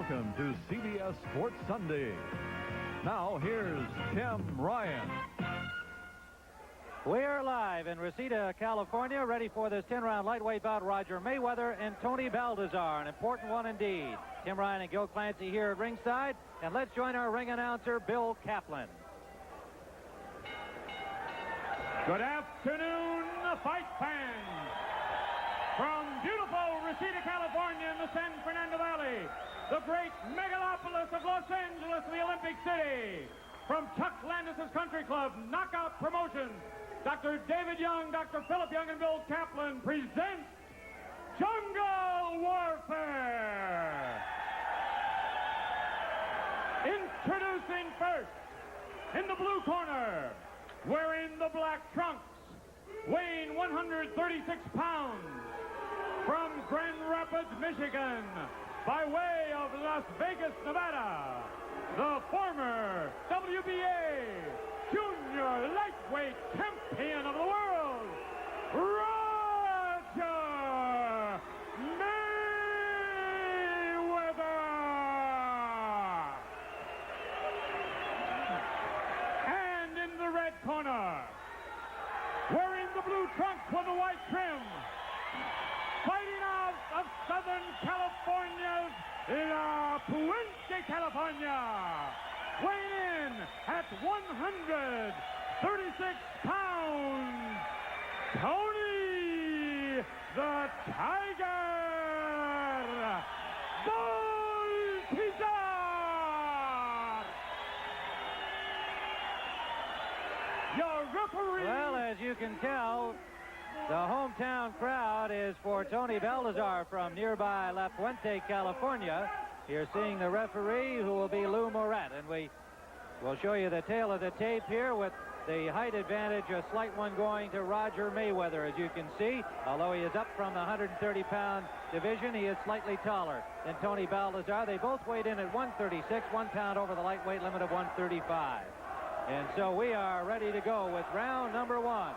Welcome to CBS Sports Sunday. Now here's Tim Ryan. We're live in Reseda, California, ready for this 10-round lightweight bout. Roger Mayweather and Tony Baltazar, an important one indeed. Tim Ryan and Gil Clancy here at ringside, and let's join our ring announcer, Bill Kaplan. Good afternoon, fight fans. From beautiful Reseda, California in the San Fernando Valley, the great megalopolis of Los Angeles, the Olympic City. From Chuck Landis's Country Club, Knockout Promotions, Dr. David Young, Dr. Philip Young, and Bill Kaplan present Jungle Warfare. Introducing first, in the blue corner, wearing the black trunks, weighing 136 pounds, from Grand Rapids, Michigan, by way of Las Vegas, Nevada, the former WBA junior lightweight champion of the world, Roger Mayweather. And in the red corner, wearing the blue trunks with the white trim, fighting out of Southern California's La Puente, California, weighing in at 136 pounds, Tony the Tiger Baltazar. Your referee. Well, as you can tell, the hometown crowd is for Tony Baltazar from nearby La Puente, California. You're seeing the referee, who will be Lou Moret, and we will show you the tail of the tape here with the height advantage, a slight one going to Roger Mayweather, as you can see. Although he is up from the 130-pound division, he is slightly taller than Tony Baltazar. They both weighed in at 136, 1 pound over the lightweight limit of 135. And so we are ready to go with round number one.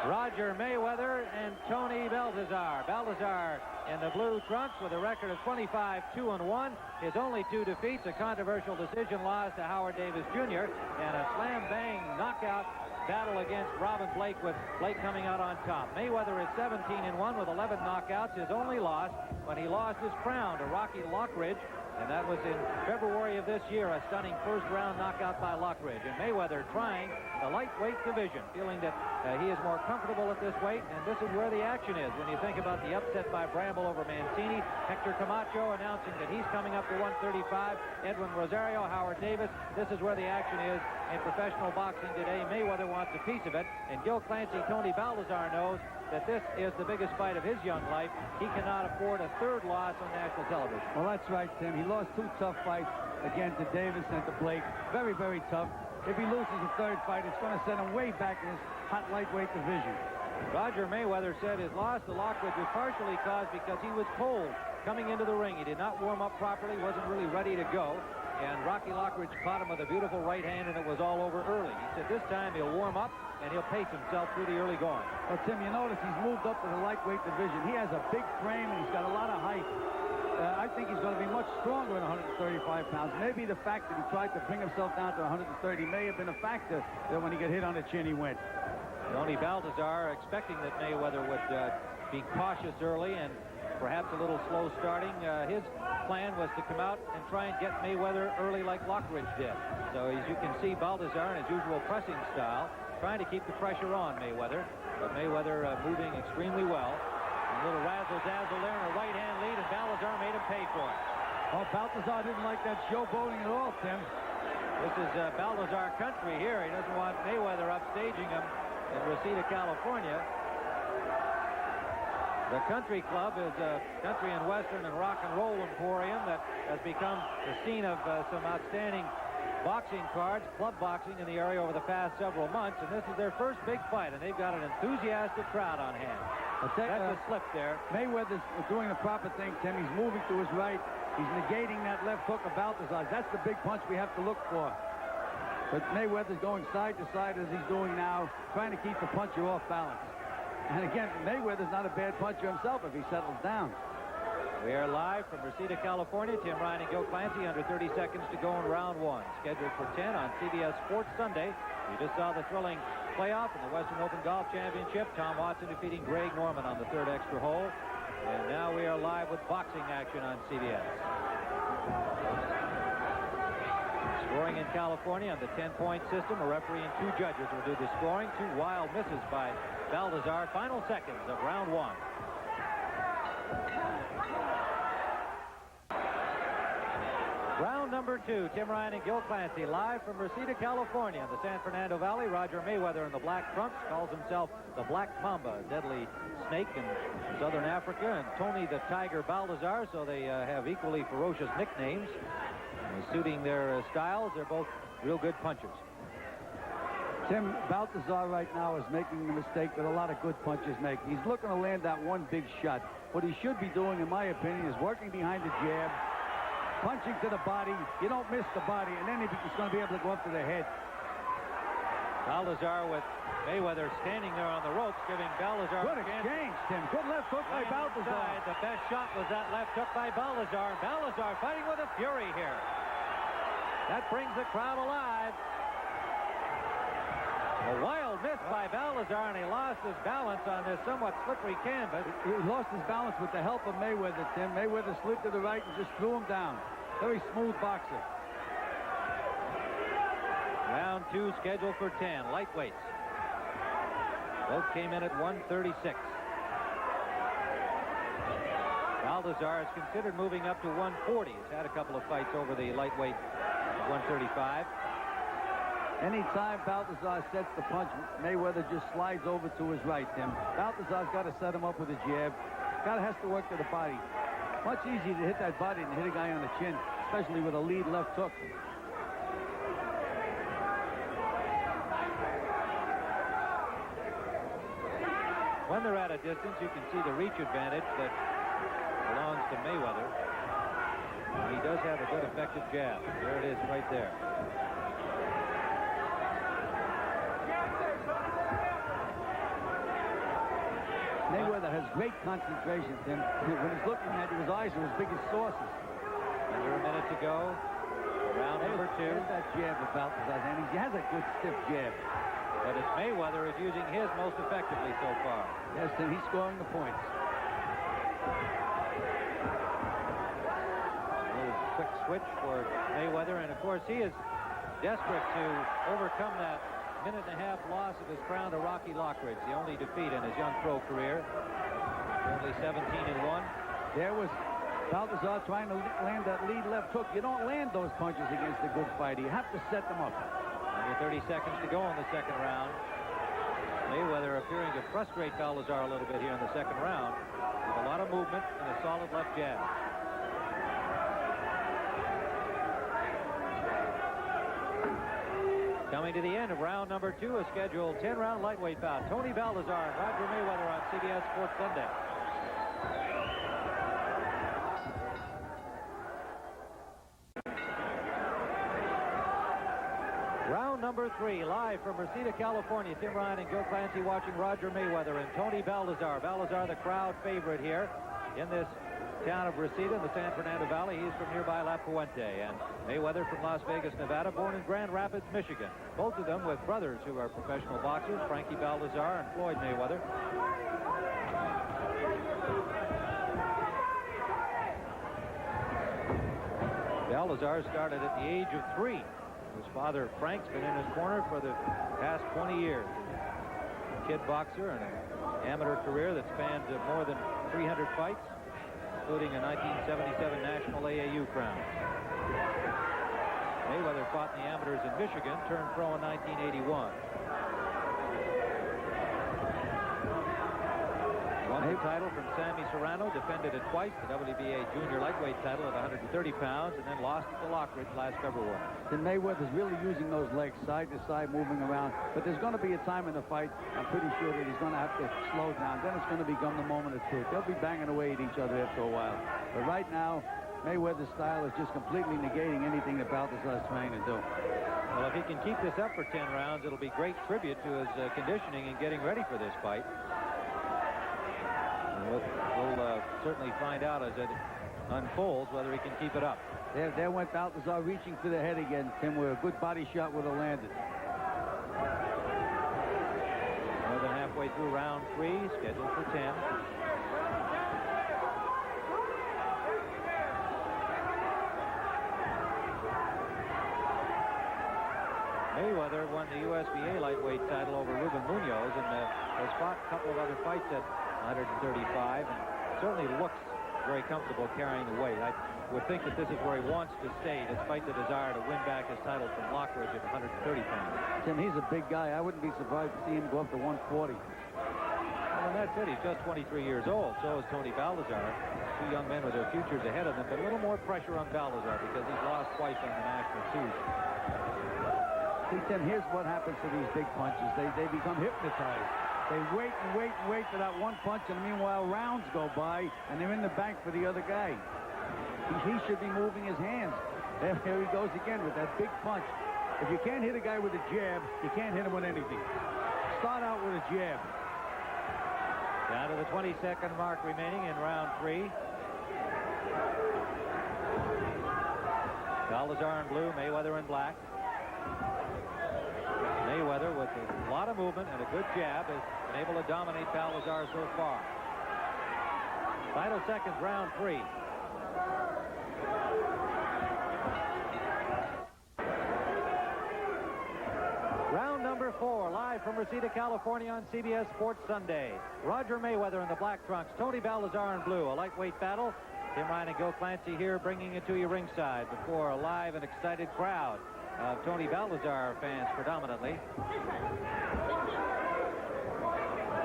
Roger Mayweather and Tony Baltazar. Baltazar in the blue trunks with a record of 25-2-1. His only 2 defeats, a controversial decision loss to Howard Davis Jr. and a slam-bang knockout battle against Robin Blake, with Blake coming out on top. Mayweather is 17-1 with 11 knockouts. His only loss when he lost his crown to Rocky Lockridge, and that was in February of this year, a stunning first-round knockout by Lockridge. And Mayweather trying the lightweight division, feeling that he is more comfortable at this weight, and this is where the action is. When you think about the upset by Bramble over Mancini, Hector Camacho announcing that he's coming up to 135, Edwin Rosario, Howard Davis, this is where the action is in professional boxing today. Mayweather wants a piece of it, and Gil Clancy, Tony Baltazar knows that this is the biggest fight of his young life. He cannot afford a third loss on national television. Well, that's right, Tim. He lost 2 tough fights, again to Davis and to Blake. Very, very tough. If he loses a third fight, it's going to send him way back in his hot lightweight division. Roger Mayweather said his loss to Lockridge was partially caused because he was cold coming into the ring. He did not warm up properly, wasn't really ready to go. And Rocky Lockridge caught him with a beautiful right hand, and it was all over early. He said this time he'll warm up, and he'll pace himself through the early going. Well, Tim, you notice he's moved up to the lightweight division. He has a big frame, and he's got a lot of height. I think he's going to be much stronger than 135 pounds. Maybe the fact that he tried to bring himself down to 130 may have been a factor that when he got hit on the chin, he went. Tony Baltazar expecting that Mayweather would be cautious early and perhaps a little slow starting. His plan was to come out and try and get Mayweather early like Lockridge did. So as you can see, Baltazar in his usual pressing style, trying to keep the pressure on Mayweather. But Mayweather moving extremely well. A little razzle-dazzle there and a right-hand lead, and Baltazar made him pay for it. Oh, Baltazar didn't like that showboating at all, Tim. This is Baltazar country here. He doesn't want Mayweather upstaging him in Reseda, California. The Country Club is a country and western and rock and roll emporium that has become the scene of some outstanding boxing cards, club boxing in the area over the past several months, and this is their first big fight, and they've got an enthusiastic crowd on hand. That's a slip there. Mayweather's doing the proper thing, Tim. He's moving to his right. He's negating that left hook of Baltazar's. That's the big punch we have to look for. But Mayweather's going side to side as he's doing now, trying to keep the puncher off balance. And again, Mayweather's not a bad puncher himself if he settles down. We are live from Reseda, California. Tim Ryan and Gil Clancy, under 30 seconds to go in round one. Scheduled for 10 on CBS Sports Sunday. You just saw the thrilling playoff in the Western Open Golf Championship. Tom Watson defeating Greg Norman on the third extra hole. And now we are live with boxing action on CBS. Scoring in California on the 10-point system. A referee and two judges will do the scoring. Two wild misses by Baltazar. Final seconds of round one. Round number two. Tim Ryan and Gil Clancy live from Reseda, California in the San Fernando Valley. Roger Mayweather in the black trunks calls himself the Black Mamba, a deadly snake in southern Africa, and Tony the Tiger Baltazar, so they have equally ferocious nicknames. Suiting their styles, they're both real good punchers. Tim, Baltazar right now is making the mistake that a lot of good punchers make. He's looking to land that one big shot. What he should be doing, in my opinion, is working behind the jab, punching to the body. You don't miss the body, and then he's going to be able to go up to the head. Baltazar with Mayweather standing there on the ropes, giving Baltazar Good exchange, Tim. Good left hook by Baltazar. Inside. The best shot was that left hook by Baltazar. Baltazar fighting with a fury here. That brings the crowd alive. A wild miss by Baltazar, and he lost his balance on this somewhat slippery canvas. He lost his balance with the help of Mayweather, Tim. Mayweather slid to the right and just threw him down. Very smooth boxer. Round two scheduled for 10. Lightweights. Both came in at 136. Baltazar is considered moving up to 140. He's had a couple of fights over the lightweight 135. Anytime Baltazar sets the punch, Mayweather just slides over to his right, Tim. Baltazar's got to set him up with a jab. Has to work to the body. Much easier to hit that body than hit a guy on the chin, especially with a lead left hook. When they're at a distance, you can see the reach advantage that belongs to Mayweather. He does have a good effective jab. There it is right there. Mayweather has great concentration, Tim. When he's looking at you, his eyes are as big as saucers. Under a minute to go. Round number two. There's that jab of Baltazar, and he has a good stiff jab. But it's Mayweather is using his most effectively so far. Yes, Tim, he's scoring the points. A little quick switch for Mayweather, and of course he is desperate to overcome that minute-and-a-half loss of his crown to Rocky Lockridge, the only defeat in his young pro career. Only 17-1. There was Baltazar trying to land that lead left hook. You don't land those punches against a good fighter. You have to set them up. Under 30 seconds to go in the second round. Mayweather appearing to frustrate Baltazar a little bit here in the second round with a lot of movement and a solid left jab. Coming to the end of round number two, a scheduled 10-round lightweight bout. Tony Baltazar and Roger Mayweather on CBS Sports Sunday. Round number three, live from Reseda, California. Tim Ryan and Gil Clancy watching Roger Mayweather and Tony Baltazar. Baltazar, the crowd favorite here in this town of Reseda in the San Fernando Valley. He's from nearby La Puente, and Mayweather from Las Vegas, Nevada, born in Grand Rapids, Michigan. Both of them with brothers who are professional boxers, Frankie Baltazar and Floyd Mayweather. Baltazar started at the age of 3. His father, Frank's been in his corner for the past 20 years. A kid boxer and an amateur career that spanned more than 300 fights, including a 1977 National AAU crown. Mayweather fought in the amateurs in Michigan, turned pro in 1981. Won the title from Sammy Serrano, defended it twice, the WBA junior lightweight title at 130 pounds, and then lost it to Lockridge last February. Then Mayweather's really using those legs side to side, moving around. But there's going to be a time in the fight, I'm pretty sure that he's going to have to slow down. Then it's going to become the moment of truth. They'll be banging away at each other after a while. But right now, Mayweather's style is just completely negating anything that Baltazar's trying to do. Well, if he can keep this up for 10 rounds, it'll be great tribute to his conditioning and getting ready for this fight. We'll certainly find out as it unfolds whether he can keep it up. There went Baltazar reaching for the head again, Tim, where a good body shot would have landed. More than halfway through round 3, scheduled for 10. Mayweather won the USBA lightweight title over Ruben Munoz, and has fought a couple of other fights at 135, and certainly looks very comfortable carrying the weight. I would think that this is where he wants to stay, despite the desire to win back his title from Lockridge at 130 pounds. Tim, he's a big guy. I wouldn't be surprised to see him go up to 140. Well, and that's it. He's just 23 years old. So is Tony Baltazar. Two young men with their futures ahead of them, but a little more pressure on Baltazar because he's lost twice on the national season. See, Tim, here's what happens to these big punches. They become hypnotized. They wait and wait and wait for that one punch, and meanwhile rounds go by, and they're in the bank for the other guy. He should be moving his hands. There he goes again with that big punch. If you can't hit a guy with a jab, you can't hit him with anything. Start out with a jab. Down to the 20-second mark remaining in round 3. Baltazar in blue, Mayweather in black. Mayweather, with a lot of movement and a good jab, has been able to dominate Baltazar so far. Final seconds, round 3. Round number 4, live from Reseda, California on CBS Sports Sunday. Roger Mayweather in the black trunks, Tony Baltazar in blue. A lightweight battle. Tim Ryan and Gil Clancy here bringing it to you ringside before a live and excited crowd of Tony Baltazar fans predominantly.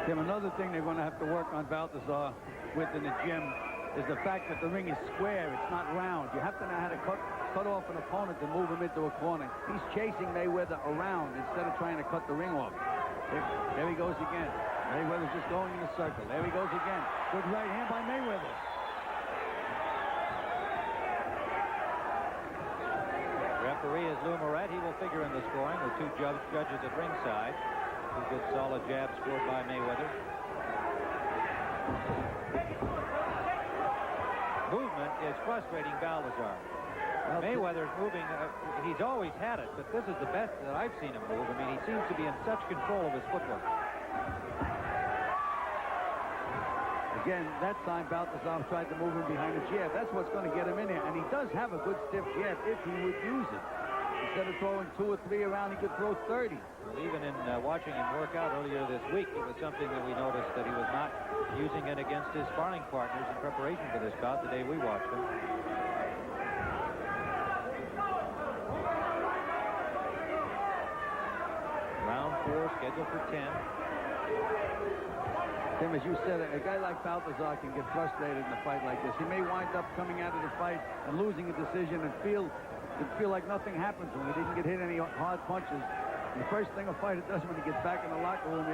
Tim, another thing they're going to have to work on Baltazar with in the gym is the fact that the ring is square. It's not round. You have to know how to cut off an opponent and move him into a corner. He's chasing Mayweather around instead of trying to cut the ring off. There he goes again. Mayweather's just going in a circle. There he goes again. Good right hand by Mayweather. Referee is Lou Moret. He will figure in the scoring with two judges at ringside. Two good solid jabs scored by Mayweather. Movement is frustrating Baltazar. Mayweather's moving. He's always had it, but this is the best that I've seen him move. I mean, he seems to be in such control of his footwork. Again, that time Baltazar tried to move him behind the jab. That's what's going to get him in there. And he does have a good stiff jab if he would use it. Instead of throwing 2 or 3 around, he could throw 30. Well, even in watching him work out earlier this week, it was something that we noticed that he was not using it against his sparring partners in preparation for this bout the day we watched him. Round 4 scheduled for 10. Tim, as you said, a guy like Baltazar can get frustrated in a fight like this. He may wind up coming out of the fight and losing a decision and feel like nothing happens when he didn't get hit any hard punches. And the first thing a fighter does when he gets back in the locker room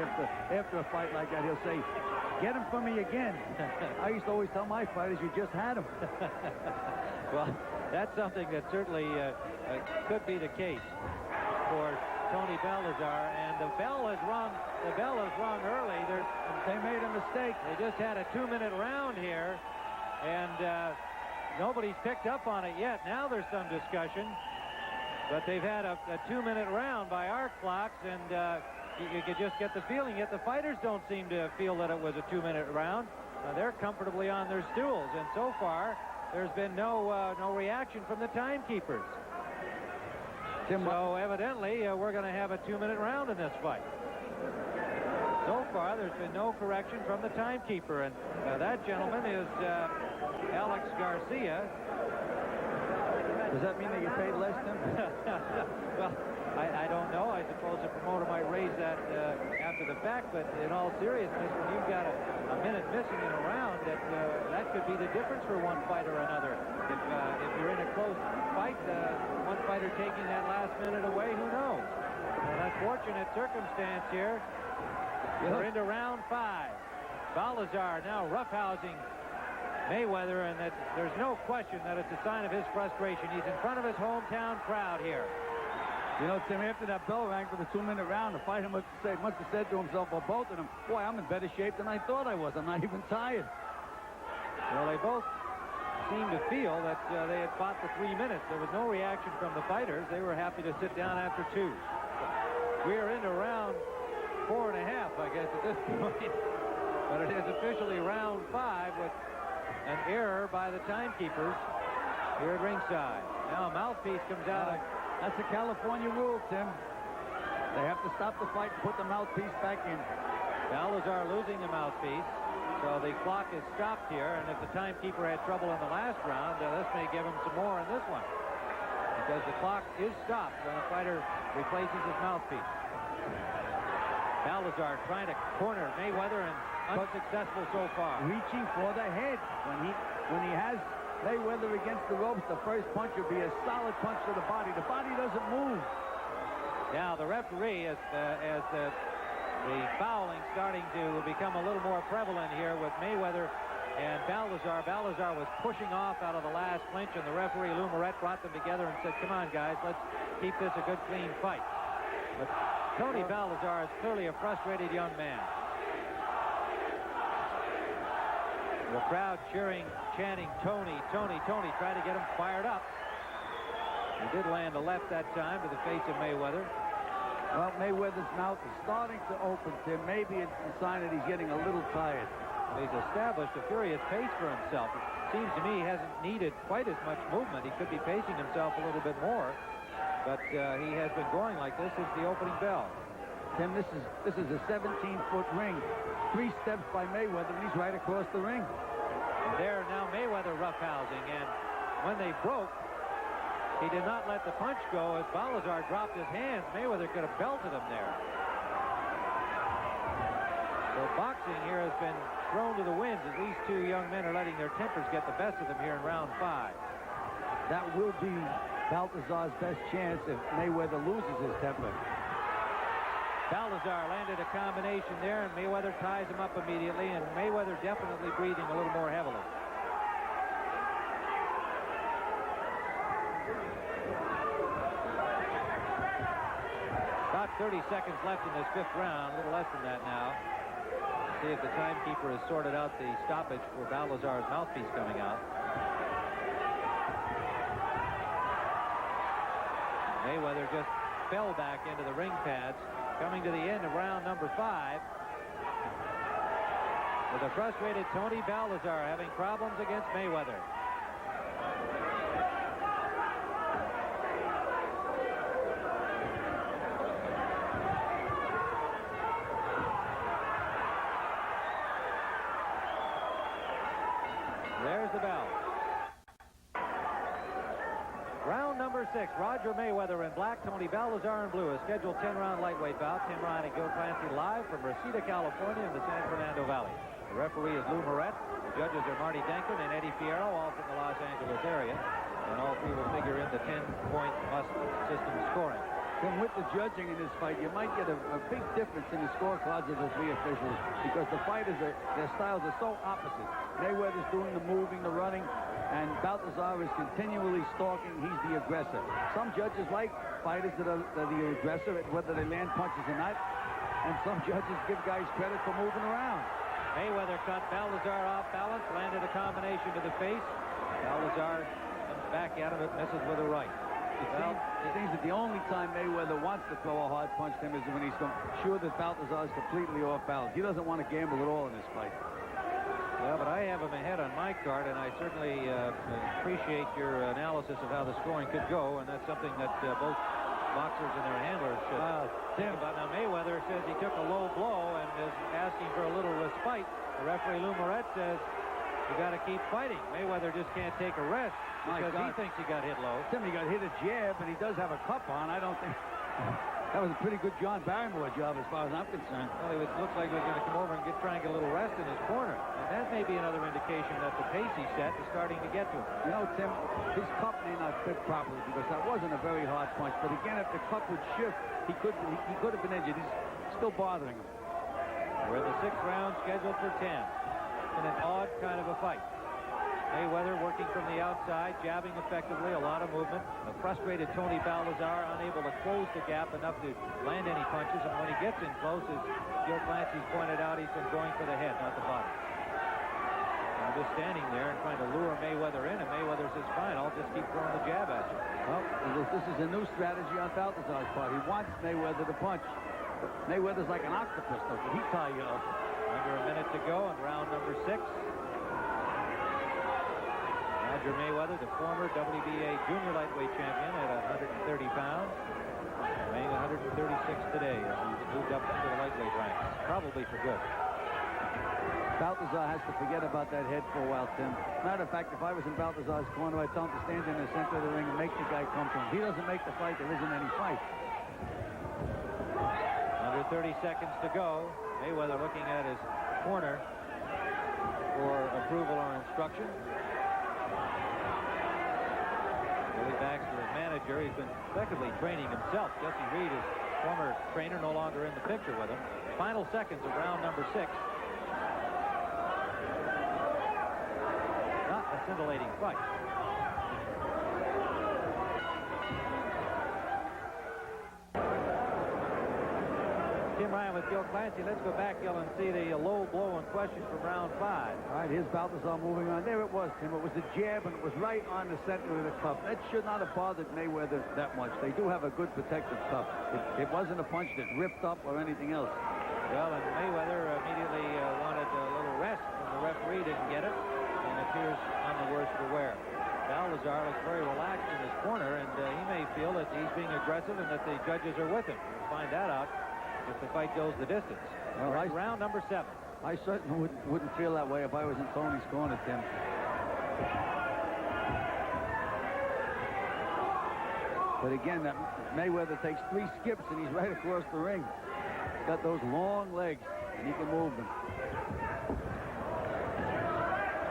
after a fight like that, he'll say, "Get him for me again." I used to always tell my fighters, "You just had him." Well, that's something that certainly could be the case for Tony Baltazar, and the bell has rung. The bell has rung early. They made a mistake. They just had a 2-minute round here, and nobody's picked up on it yet. Now there's some discussion, but they've had a 2-minute round by our clocks, and you could just get the feeling. Yet the fighters don't seem to feel that it was a 2-minute round. They're comfortably on their stools, and so far there's been no reaction from the timekeepers. So evidently we're going to have a 2-minute round in this fight. So far there's been no correction from the timekeeper, and that gentleman is Alex Garcia. Does that mean they get paid less, Tim? Well, I don't know. I suppose the promoter might raise that after the fact, but in all seriousness, when you've got a minute missing in a round, that could be the difference for one fight or another. If you're in a close fight, one fighter taking that last minute away, who knows? An unfortunate circumstance here. We're into round 5. Baltazar now roughhousing Mayweather, and that there's no question that it's a sign of his frustration. He's in front of his hometown crowd here. You know, Tim, after that bell rang for the 2-minute round, the fighter must have said to himself, or both of them, "Boy, I'm in better shape than I thought I was. I'm not even tired." Well, they both seemed to feel that they had fought for 3 minutes. There was no reaction from the fighters. They were happy to sit down after 2. We're into round 4.5, I guess, at this point. But it is officially round 5 with an error by the timekeepers here at ringside. Now a mouthpiece comes out. That's a California rule, Tim. They have to stop the fight and put the mouthpiece back in. Baltazar losing the mouthpiece. So the clock is stopped here, and if the timekeeper had trouble in the last round, this may give him some more in this one. Because the clock is stopped when a fighter replaces his mouthpiece. Baltazar trying to corner Mayweather and unsuccessful so far. Reaching for the head. When he has Mayweather against the ropes, the first punch will be a solid punch to the body. The body doesn't move. Now the referee, as the fouling starting to become a little more prevalent here with Mayweather and Baltazar. Baltazar was pushing off out of the last clinch, and the referee, Lou Moret, brought them together and said, come on, guys, let's keep this a good, clean fight. But Tony Baltazar is clearly a frustrated young man. The crowd cheering, chanting, Tony, Tony, Tony, trying to get him fired up. He did land a left that time to the face of Mayweather. Well, Mayweather's mouth is starting to open, Tim. Maybe it's a sign that he's getting a little tired. He's established a furious pace for himself. It seems to me he hasn't needed quite as much movement. He could be pacing himself a little bit more, but he has been going like this since the opening bell. Tim, this is a 17-foot ring. 3 steps by Mayweather, and he's right across the ring. And there now Mayweather roughhousing, and when they broke, he did not let the punch go. As Baltazar dropped his hands, Mayweather could have belted him there. So boxing here has been thrown to the winds as these two young men are letting their tempers get the best of them here in round 5. That will be Baltazar's best chance if Mayweather loses his temper. Baltazar landed a combination there, and Mayweather ties him up immediately, and Mayweather definitely breathing a little more heavily. About 30 seconds left in this 5th round, a little less than that now. See if the timekeeper has sorted out the stoppage for Baltazar's mouthpiece coming out. Mayweather just fell back into the ring pads, coming to the end of round number 5. With a frustrated Tony Baltazar having problems against Mayweather. There's the bell. Round number 6, Roger Mayweather in black, Tony Baltazar in blue. A scheduled 10-round lightweight bout. Tim Ryan and Gil Clancy live from Reseda, California in the San Fernando Valley. The referee is Lou Moret. The judges are Marty Denkin and Eddie Fierro, all from the Los Angeles area. And all three will figure in the 10-point must system scoring. Tim, with the judging in this fight, you might get a big difference in the scorecards of the 3 officials because the fighters, their styles are so opposite. Mayweather's doing the moving, the running, and Baltazar is continually stalking. He's the aggressor. Some judges like fighters that are the aggressor, whether they land punches or not, and some judges give guys credit for moving around. Mayweather caught Baltazar off balance, landed a combination to the face. Baltazar comes back at him, it misses with a right. It seems that the only time Mayweather wants to throw a hard punch to him is when he's sure that Baltazar is completely off balance. He doesn't want to gamble at all in this fight. Yeah, but I have him ahead on my card, and I certainly appreciate your analysis of how the scoring could go, and that's something that both boxers and their handlers should think about. Now, Mayweather says he took a low blow and is asking for a little respite. The referee, Lou Moret, says you got to keep fighting. Mayweather just can't take a rest because he thinks he got hit low. Tim, he got hit a jab, and he does have a cup on. I don't think... That was a pretty good John Barrymore job as far as I'm concerned. Well, it looks like he was going to come over and try and get a little rest in his corner. And that may be another indication that the pace he set is starting to get to him. You know, Tim, his cup may not fit properly because that wasn't a very hard punch. But again, if the cup would shift, he could have been injured. He's still bothering him. We're in the 6th round, scheduled for 10. In an odd kind of a fight. Mayweather working from the outside, jabbing effectively, a lot of movement. A frustrated Tony Baltazar unable to close the gap enough to land any punches, and when he gets in close, as Gil Clancy's pointed out, he's been going for the head, not the body. And just standing there and trying to lure Mayweather in, and Mayweather says, fine, I'll just keep throwing the jab at you. Well, this is a new strategy on Baltazar's part. He wants Mayweather to punch. Mayweather's like an octopus, though. Could he tie you up? Under a minute to go in round number 6. Roger Mayweather, the former WBA junior lightweight champion at 130 pounds, weighing 136 today as he's moved up into the lightweight ranks, probably for good. Baltazar has to forget about that head for a while, Tim. Matter of fact, if I was in Baltazar's corner, I'd tell him to stand in the center of the ring and make the guy come to him. If he doesn't make the fight, there isn't any fight. Under 30 seconds to go. Mayweather looking at his corner for approval or instruction. Billy Baxter, his manager, he's been effectively training himself. Jesse Reed, his former trainer, no longer in the picture with him. Final seconds of round number 6. Not a scintillating fight. Tim Ryan with Gil Clancy. Let's go back, Gil, and see the low blow in question from round 5. All right, here's Baltazar moving on. There it was, Tim. It was a jab, and it was right on the center of the cuff. That should not have bothered Mayweather that much. They do have a good protective cuff. It wasn't a punch that ripped up or anything else. Well, and Mayweather immediately wanted a little rest, and the referee didn't get it, and appears none the worse for wear. Baltazar looks very relaxed in his corner, and he may feel that he's being aggressive and that the judges are with him. We'll find that out if the fight goes the distance. Well, round number 7. I certainly wouldn't feel that way if I was in Tony's corner, Tim. But again, Mayweather takes 3 skips and he's right across the ring. He's got those long legs and he can move them.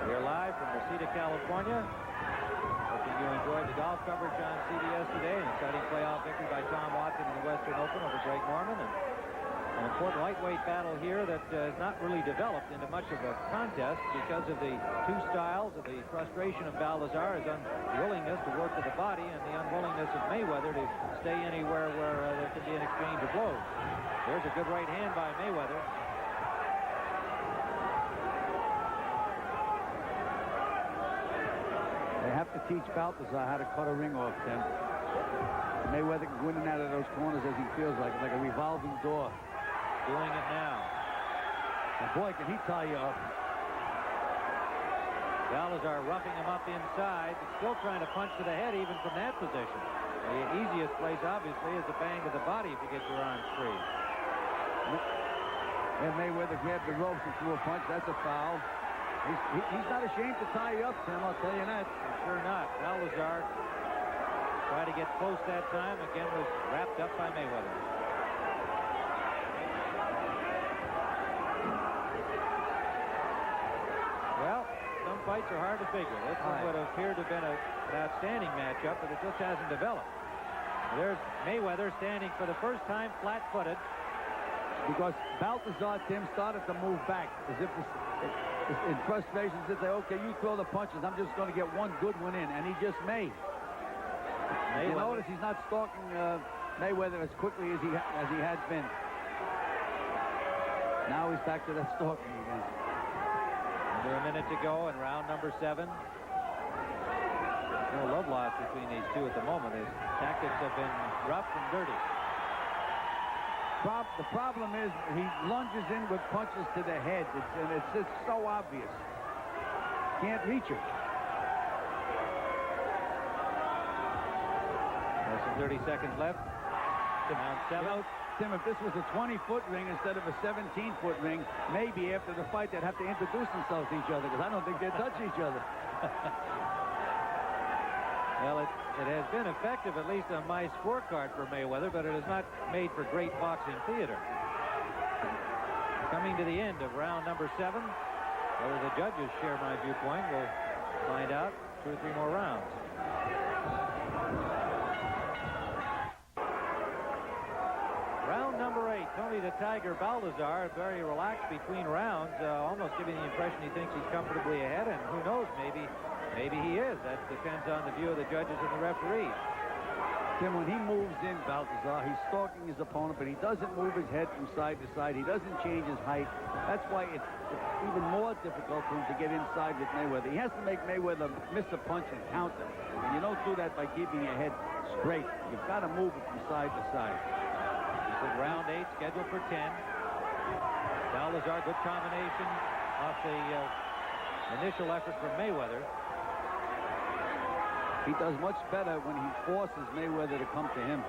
We're live from Reseda, California. Hoping you enjoyed the golf coverage on CBS today. An exciting playoff victory by Tom Watson in the Western Open over Greg Norman. And an important lightweight battle here that has not really developed into much of a contest because of the 2 styles, of the frustration of Baltazar, his unwillingness to work to the body, and the unwillingness of Mayweather to stay anywhere where there can be an exchange of blows. There's a good right hand by Mayweather. They have to teach Baltazar how to cut a ring off, Tim. Mayweather can go in and out of those corners as he feels like a revolving door. Doing it now. And boy, can he tie you up. Baltazar roughing him up inside, but still trying to punch to the head even from that position. The easiest place, obviously, is a bang to the body if you get your arms free. And Mayweather grabbed the ropes and threw a punch. That's a foul. He's not ashamed to tie you up, Tim, I'll tell you that. Sure not. Baltazar tried to get close that time. Again, was wrapped up by Mayweather. Well, some fights are hard to figure. This one would have appeared to have been an outstanding matchup, but it just hasn't developed. There's Mayweather standing for the first time flat-footed. Because Baltazar, Tim, started to move back as if in frustration to say, okay, you throw the punches, I'm just going to get one good one in, and he just may. You notice he's not stalking Mayweather as quickly as he had been. Now he's back to that stalking again. Under a minute to go in round number 7. No love lost between these two at the moment. His tactics have been rough and dirty. The problem is he lunges in with punches to the head, and it's just so obvious. Can't reach it. Less than 30 seconds left. Round 7. Tim, if this was a 20-foot ring instead of a 17-foot ring, maybe after the fight they'd have to introduce themselves to each other, because I don't think they'd touch each other. Well, it has been effective, at least on my scorecard for Mayweather, but it has not made for great boxing theater. Coming to the end of round number 7. Whether the judges share my viewpoint, we'll find out 2 or 3 more rounds. Round number 8. Tony the Tiger Baltazar, very relaxed between rounds, almost giving the impression he thinks he's comfortably ahead, and who knows, maybe he is. That depends on the view of the judges and the referees. Tim, when he moves in, Baltazar, he's stalking his opponent, but he doesn't move his head from side to side. He doesn't change his height. That's why it's even more difficult for him to get inside with Mayweather. He has to make Mayweather miss a punch and count them. And you don't do that by keeping your head straight. You've got to move it from side to side. This is round 8, scheduled for 10. Baltazar, good combination off the initial effort from Mayweather. He does much better when he forces Mayweather to come to him.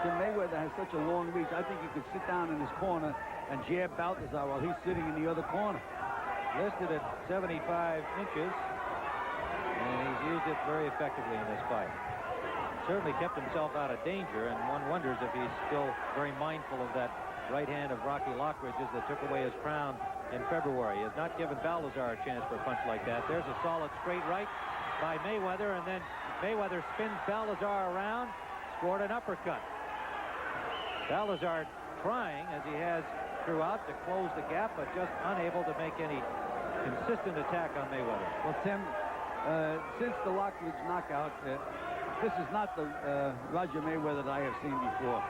Jim, Mayweather has such a long reach. I think he could sit down in his corner and jab Baltazar while he's sitting in the other corner. Listed at 75 inches, and he's used it very effectively in this fight. Certainly kept himself out of danger, and one wonders if he's still very mindful of that right hand of Rocky Lockridge's that took away his crown in February. He has not given Baltazar a chance for a punch like that. There's a solid straight right by Mayweather, and then Mayweather spins Baltazar around, scored an uppercut. Baltazar trying, as he has throughout, to close the gap, but just unable to make any consistent attack on Mayweather. Well, Tim, since the Lockridge knockout, this is not the Roger Mayweather that I have seen before.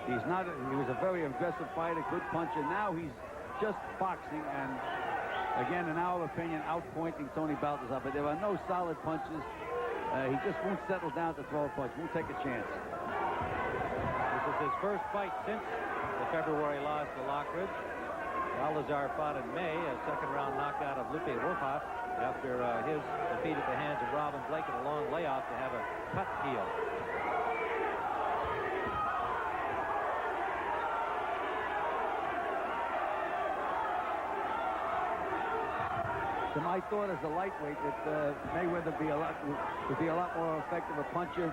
He was a very aggressive fighter, good puncher. Now he's just boxing and, again, in our opinion, outpointing Tony Baltazar. But there are no solid punches. He just won't settle down to throw a punch. Won't take a chance. This is his first fight since the February loss to Lockridge. Baltazar fought in May, a second-round knockout of Lupe Rojas after his defeat at the hands of Robin Blake in a long layoff to have a cut heel. So my thought as a lightweight that Mayweather would be a lot more effective a puncher.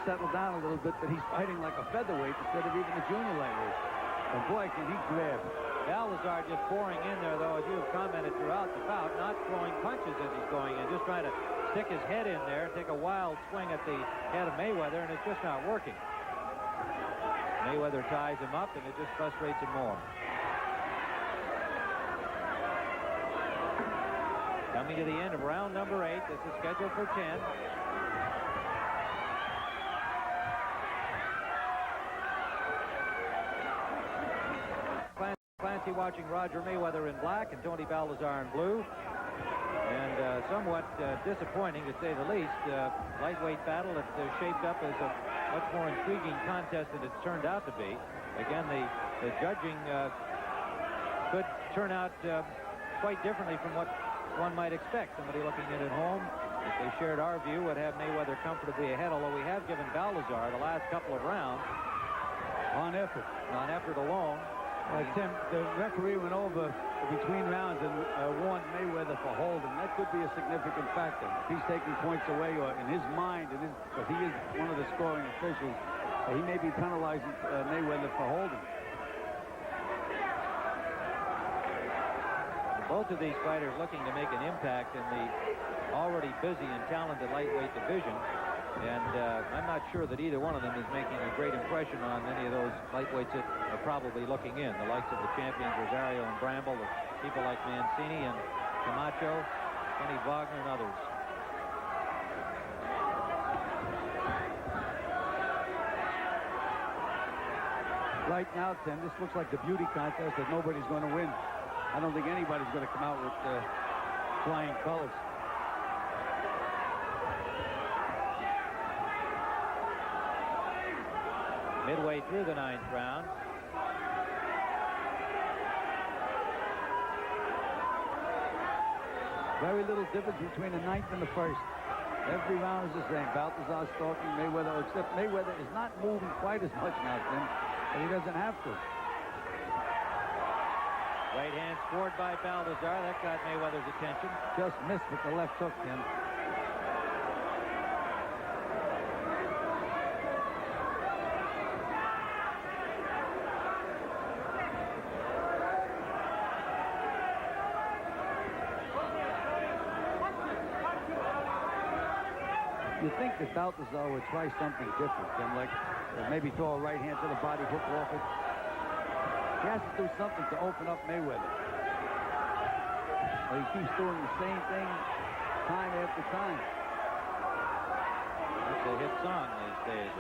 Settle down a little bit, but he's fighting like a featherweight instead of even a junior lightweight. And boy, can he grab. Baltazar just pouring in there, though, as you have commented throughout the bout, not throwing punches as he's going in, just trying to stick his head in there and take a wild swing at the head of Mayweather, and it's just not working. Mayweather ties him up, and it just frustrates him more. Coming to the end of round number 8. This is scheduled for 10. Clancy watching Roger Mayweather in black and Tony Baltazar in blue. And somewhat disappointing, to say the least. Lightweight battle that shaped up as a much more intriguing contest than it's turned out to be. Again, the judging could turn out quite differently from what one might expect. Somebody looking in at home, if they shared our view, would have Mayweather comfortably ahead, although we have given Baltazar the last couple of rounds On effort alone. Tim, the referee went over between rounds and warned Mayweather for holding. That could be a significant factor. If he's taking points away, or in his mind, because he is one of the scoring officials, he may be penalizing Mayweather for holding. Both of these fighters looking to make an impact in the already busy and talented lightweight division. And I'm not sure that either one of them is making a great impression on any of those lightweights that are probably looking in. The likes of the champions Rosario and Bramble, the people like Mancini and Camacho, Kenny Wagner, and others. Right now, Tim, this looks like the beauty contest that nobody's going to win. I don't think anybody's going to come out with flying colors. Midway through the 9th round. Very little difference between the 9th and the 1st. Every round is the same. Baltazar stalking Mayweather, except Mayweather is not moving quite as much now, Tim, but he doesn't have to. Right hand scored by Baltazar. That got Mayweather's attention. Just missed with the left hook, Tim. You think that Baltazar would try something different, Tim, like maybe throw a right hand to the body, hook off it. He has to do something to open up Mayweather. But he keeps doing the same thing time after time. That's a hit song these days.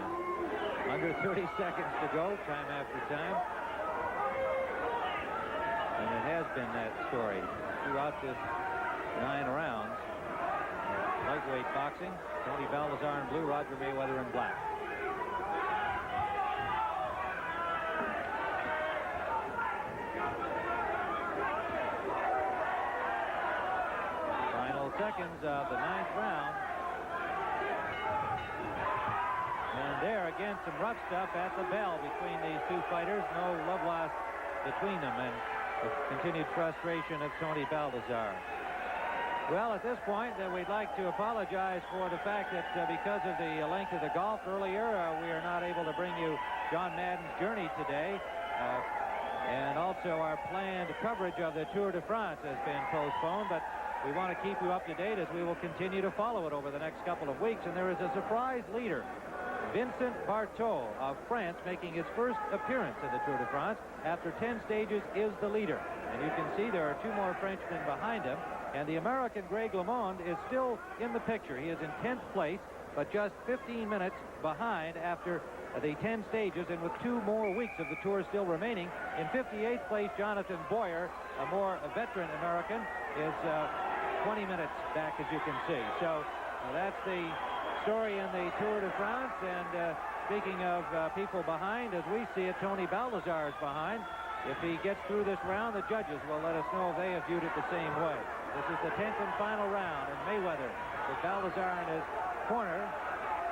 Under 30 seconds to go, time after time. And it has been that story throughout this 9 rounds. Lightweight boxing. Tony Baltazar in blue, Roger Mayweather in black. Final seconds of the 9th round. And there again, some rough stuff at the bell between these two fighters. No love lost between them, and the continued frustration of Tony Baltazar. Well, at this point, we'd like to apologize for the fact that because of the length of the golf earlier, we are not able to bring you John Madden's journey today. And also our planned coverage of the Tour de France has been postponed, but we want to keep you up to date as we will continue to follow it over the next couple of weeks. And there is a surprise leader. Vincent Bartol of France, making his first appearance in the Tour de France after 10 stages, is the leader. And you can see there are 2 more Frenchmen behind him. And the American Greg LeMond is still in the picture. He is in 10th place, but just 15 minutes behind after the 10 stages, and with 2 more weeks of the Tour still remaining. In 58th place, Jonathan Boyer, a more veteran American, is 20 minutes back, as you can see. So that's the story in the Tour de France. And speaking of people behind, as we see it, Tony Baltazar is behind. If he gets through this round, the judges will let us know if they have viewed it the same way. This is the 10th and final round, and Mayweather with Baltazar in his corner,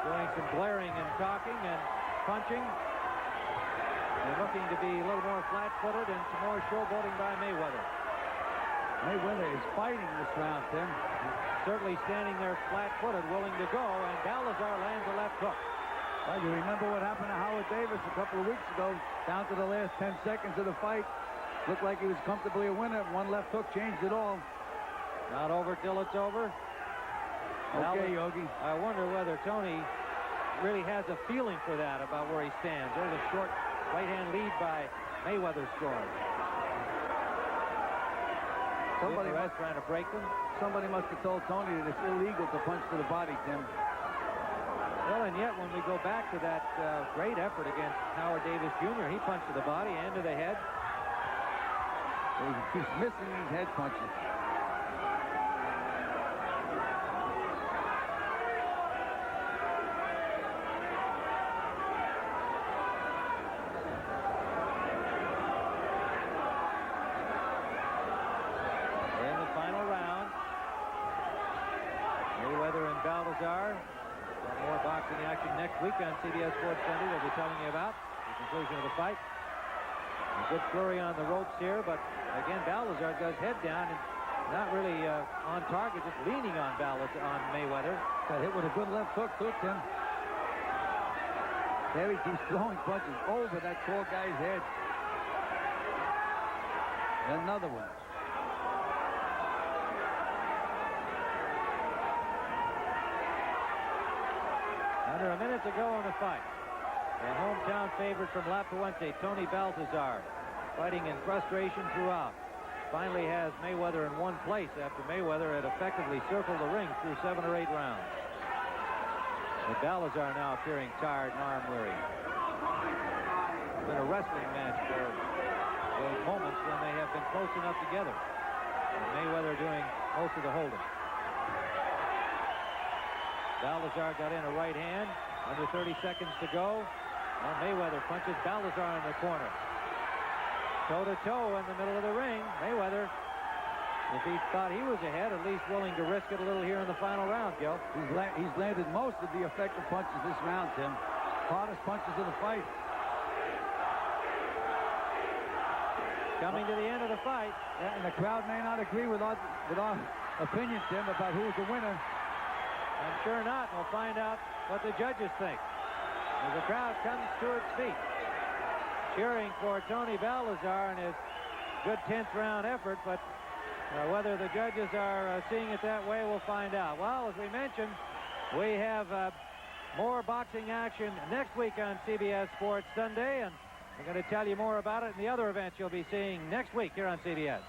doing some glaring and talking and punching, and looking to be a little more flat-footed, and some more showboating by Mayweather. Mayweather is fighting this round, Tim. Certainly standing there flat-footed, willing to go, and Baltazar lands a left hook. Well, you remember what happened to Howard Davis a couple of weeks ago, down to the last 10 seconds of the fight. Looked like he was comfortably a winner. One left hook changed it all. Not over till it's over. Okay, Yogi. I wonder whether Tony really has a feeling for that about where he stands. There's a short right-hand lead by Mayweather scoring. Somebody was trying to break them. Somebody must have told Tony that it's illegal to punch to the body, Tim. Well, and yet when we go back to that great effort against Howard Davis Jr., he punched to the body and to the head. He keeps missing these head punches. In the final round, Mayweather and Baltazar. More boxing action next week on CBS Sports Sunday. We'll be telling you about the conclusion of the fight. A good flurry on the ropes here, but again, Baltazar goes head down and not really on target, just leaning on Mayweather. Got hit with a good left hook, too, Tim. There he keeps throwing punches over that tall guy's head. Another one. Under a minute to go in the fight. The hometown favorite from La Puente, Tony Baltazar, fighting in frustration throughout. Finally has Mayweather in one place after Mayweather had effectively circled the ring through 7 or 8 rounds. But Baltazar now appearing tired and arm-weary. It's been a wrestling match for those moments when they have been close enough together. And Mayweather doing most of the holding. Baltazar got in a right hand. Under 30 seconds to go. And Mayweather punches Baltazar in the corner. Toe-to-toe in the middle of the ring. Mayweather, if he thought he was ahead, at least willing to risk it a little here in the final round, Gil. He's landed most of the effective punches this round, Tim. Hardest punches of the fight. Coming to the end of the fight. Yeah, and the crowd may not agree with our opinion, Tim, about who's the winner. I'm sure not. We'll find out what the judges think as the crowd comes to its feet, cheering for Tony Baltazar and his good 10th round effort, but whether the judges are seeing it that way, we'll find out. Well, as we mentioned, we have more boxing action next week on CBS Sports Sunday, and We're going to tell you more about it in the other events you'll be seeing next week here on CBS.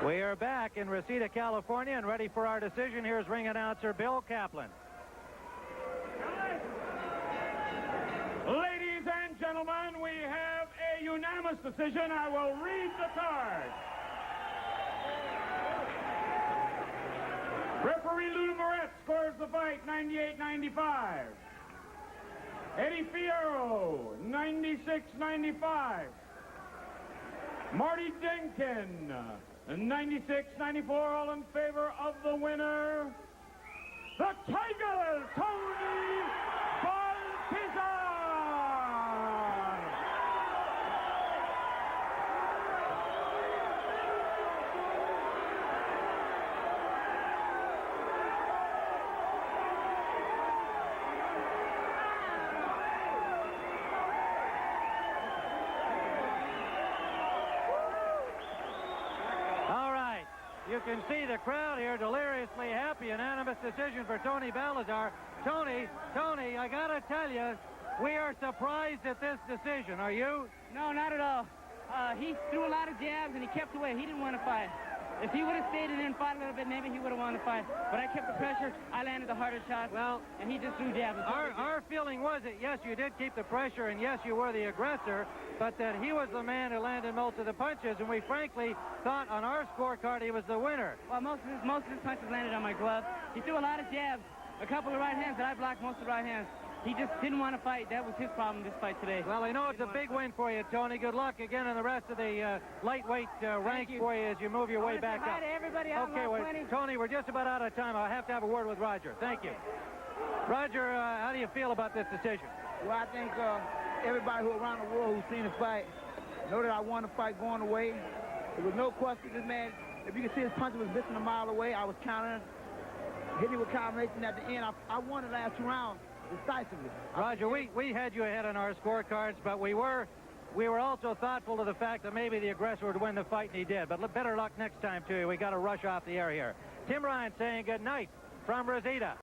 We are back in Reseda, California, and ready for our decision. Here's ring announcer Bill Kaplan. Ladies and gentlemen, we have a unanimous decision. I will read the card. Referee Lou Moret scores the fight 98-95. Eddie Fierro 96-95. Marty Denkin 96-94, all in favor of the winner, the Tiger, Tony Baltazar. You can see the crowd here deliriously happy. Unanimous decision for Tony Baltazar. Tony, I gotta tell you, we are surprised at this decision. Are you? No, not at all. He threw a lot of jabs and he kept away. He didn't want to fight. If he would have stayed in and fought a little bit, maybe he would have wanted to fight. But I kept the pressure. I landed the harder shot. Well, and he just threw jabs. Our feeling was that, yes, you did keep the pressure, and yes, you were the aggressor, but that he was the man who landed most of the punches, and we frankly thought on our scorecard he was the winner. Well, most of his punches landed on my glove. He threw a lot of jabs, a couple of right hands, and I blocked most of the right hands. He just didn't want to fight. That was his problem this fight today. Well, I know it's a big win for you, Tony. Good luck again in the rest of the lightweight ranks for you as you move your way back up. Hi to everybody. Okay, well, Tony, we're just about out of time. I'll have to have a word with Roger. Thank you. Roger, how do you feel about this decision? Well, I think everybody who around the world who's seen the fight know that I won the fight going away. There was no question. This man, if you can see his punch was missing a mile away. I was countering, hitting with combination at the end. I won the last 2 rounds. Decisively. Roger, we had you ahead on our scorecards, but we were also thoughtful of the fact that maybe the aggressor would win the fight, and he did. But better luck next time to you. We got to rush off the air here. Tim Ryan saying good night from Reseda.